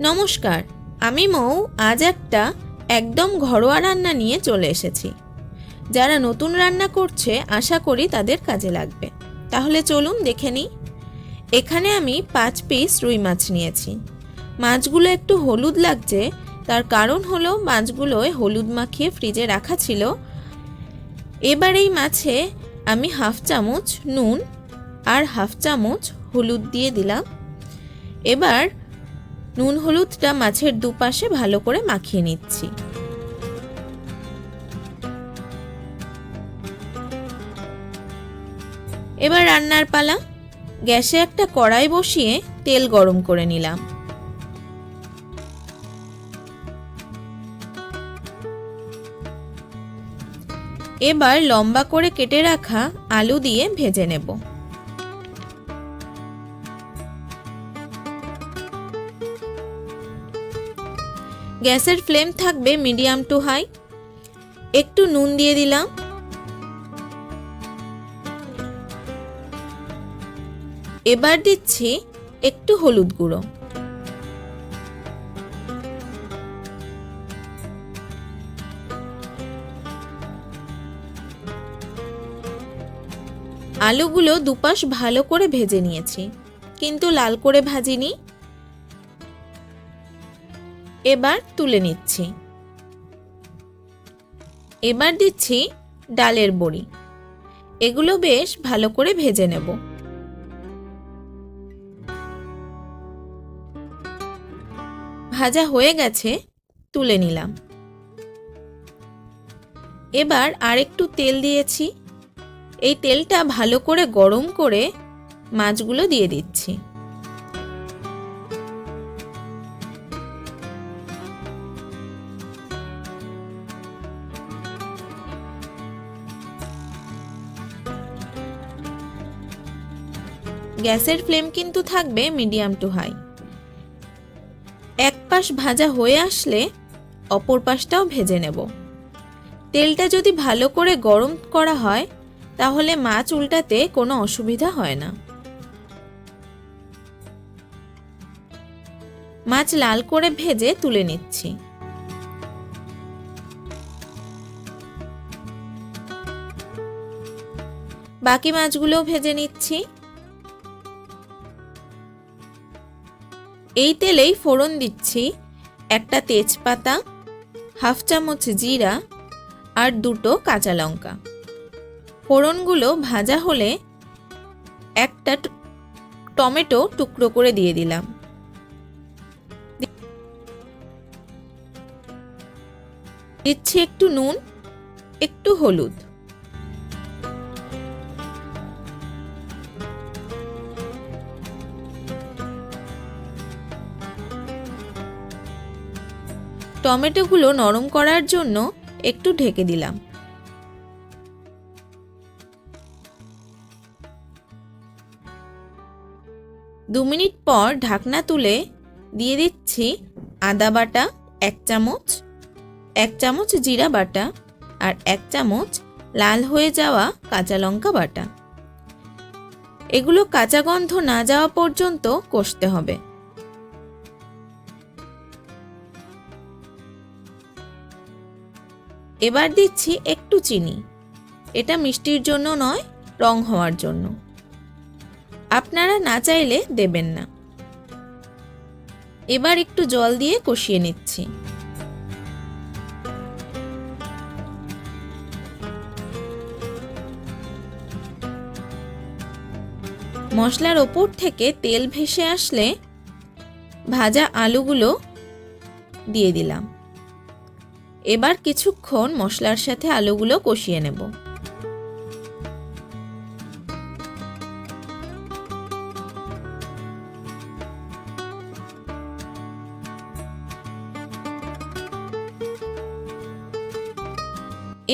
নমস্কার, আমি মৌ। আজ একটা একদম ঘরোয়া রান্না নিয়ে চলে এসেছি। যারা নতুন রান্না করছে আশা করি তাদের কাজে লাগবে। তাহলে চলুন দেখে নিই। এখানে আমি 5 পিস রুই মাছ নিয়েছি। মাছগুলো একটু হলুদ লাগছে, তার কারণ হলো মাছগুলোয় হলুদ মাখিয়ে ফ্রিজে রাখা ছিল। এবার এই মাছে আমি 1/2 চামচ নুন আর 1/2 চামচ হলুদ দিয়ে দিলাম। এবার নুন হলুদটা মাছের দুপাশে ভালো করে মাখিয়ে নিচ্ছি। এবার রান্নার পালা। গ্যাসে একটা কড়াই বসিয়ে তেল গরম করে নিলাম। এবার লম্বা করে কেটে রাখা আলু দিয়ে ভেজে নেব। গ্যাসের ফ্লেম থাকবে মিডিয়াম টু হাই। একটু নুন দিয়ে দিলাম। এবার দিচ্ছি একটু হলুদ গুঁড়ো। আলুগুলো দুপাশ ভালো করে ভেজে নিয়েছি, কিন্তু লাল করে ভাজিনি। এবার তুলে নিচ্ছি। এবার দিচ্ছি ডালের বড়ি। এগুলো বেশ ভালো করে ভেজে নেব। ভাজা হয়ে গেছে, তুলে নিলাম। এবার আরেকটু তেল দিয়েছি। এই তেলটা ভালো করে গরম করে মাছগুলো দিয়ে দিচ্ছি। গ্যাসের ফ্লেম কিন্তু থাকবে মিডিয়াম টু হাই। এক পাশ ভাজা হয়ে আসলে অপর পাশটাও ভেজে নেব। তেলটা যদি ভালো করে গরম করা হয় তাহলে মাছ উল্টাতে কোনো অসুবিধা হয় না। মাছ লাল করে ভেজে তুলে নিচ্ছি। বাকি মাছগুলোও ভেজে নিচ্ছি। এই তেলেই ফোড়ন দিচ্ছি একটা তেজপাতা, 1/2 চামচ জিরা আর 2টো কাঁচা লঙ্কা। ফোড়নগুলো ভাজা হলে একটা টমেটো টুকরো করে দিয়ে দিলাম। দিচ্ছি একটু নুন, একটু হলুদ। টমেটোগুলো নরম করার জন্য একটু ঢেকে দিলাম। দু মিনিট পর ঢাকনা তুলে দিয়ে দিচ্ছি আদা বাটা 1 চামচ, 1 চামচ জিরা বাটা আর 1 চামচ লাল হয়ে যাওয়া কাঁচা লঙ্কা বাটা। এগুলো কাঁচা গন্ধ না যাওয়া পর্যন্ত কষতে হবে। এবার দিচ্ছি একটু চিনি। এটা মিষ্টির জন্য নয়, রং হওয়ার জন্য। আপনারা না চাইলে দেবেন না। এবার একটু জল দিয়ে কষিয়ে নিচ্ছি। মশলার ওপর থেকে তেল ভেসে আসলে ভাজা আলুগুলো দিয়ে দিলাম। এবার কিছুক্ষণ মশলার সাথে আলুগুলো কষিয়ে নেব।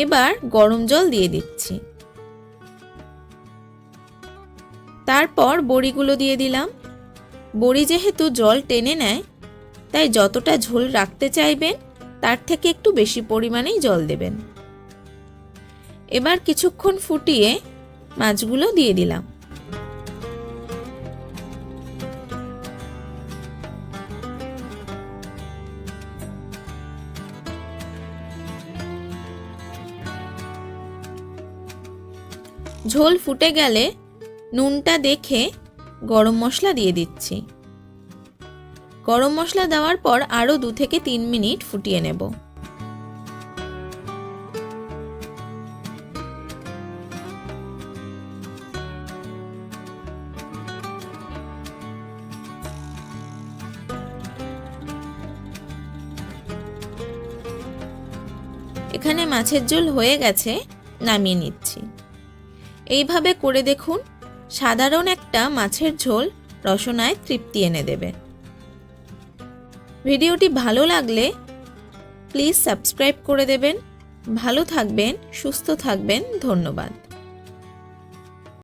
এবার গরম জল দিয়ে দিচ্ছি। তারপর বড়িগুলো দিয়ে দিলাম। বড়ি যেহেতু জল টেনে নেয়, তাই যতটা ঝোল রাখতে চাইবেন তার থেকে একটু বেশি পরিমাণেই জল দেবেন। এবার কিছুক্ষণ ফুটিয়ে মাছগুলো দিয়ে দিলাম। ঝোল ফুটে গেলে নুনটা দেখে গরম মশলা দিয়ে দিচ্ছি। গরম মশলা দেওয়ার পর আরও 2 থেকে 3 মিনিট ফুটিয়ে নেব। এখানে মাছের ঝোল হয়ে গেছে, নামিয়ে নিচ্ছি। এইভাবে করে দেখুন, সাধারণ একটা মাছের ঝোল রসনায় তৃপ্তি এনে দেবে। ভিডিওটি ভালো লাগলে প্লিজ সাবস্ক্রাইব করে দেবেন। ভালো থাকবেন, সুস্থ থাকবেন। ধন্যবাদ।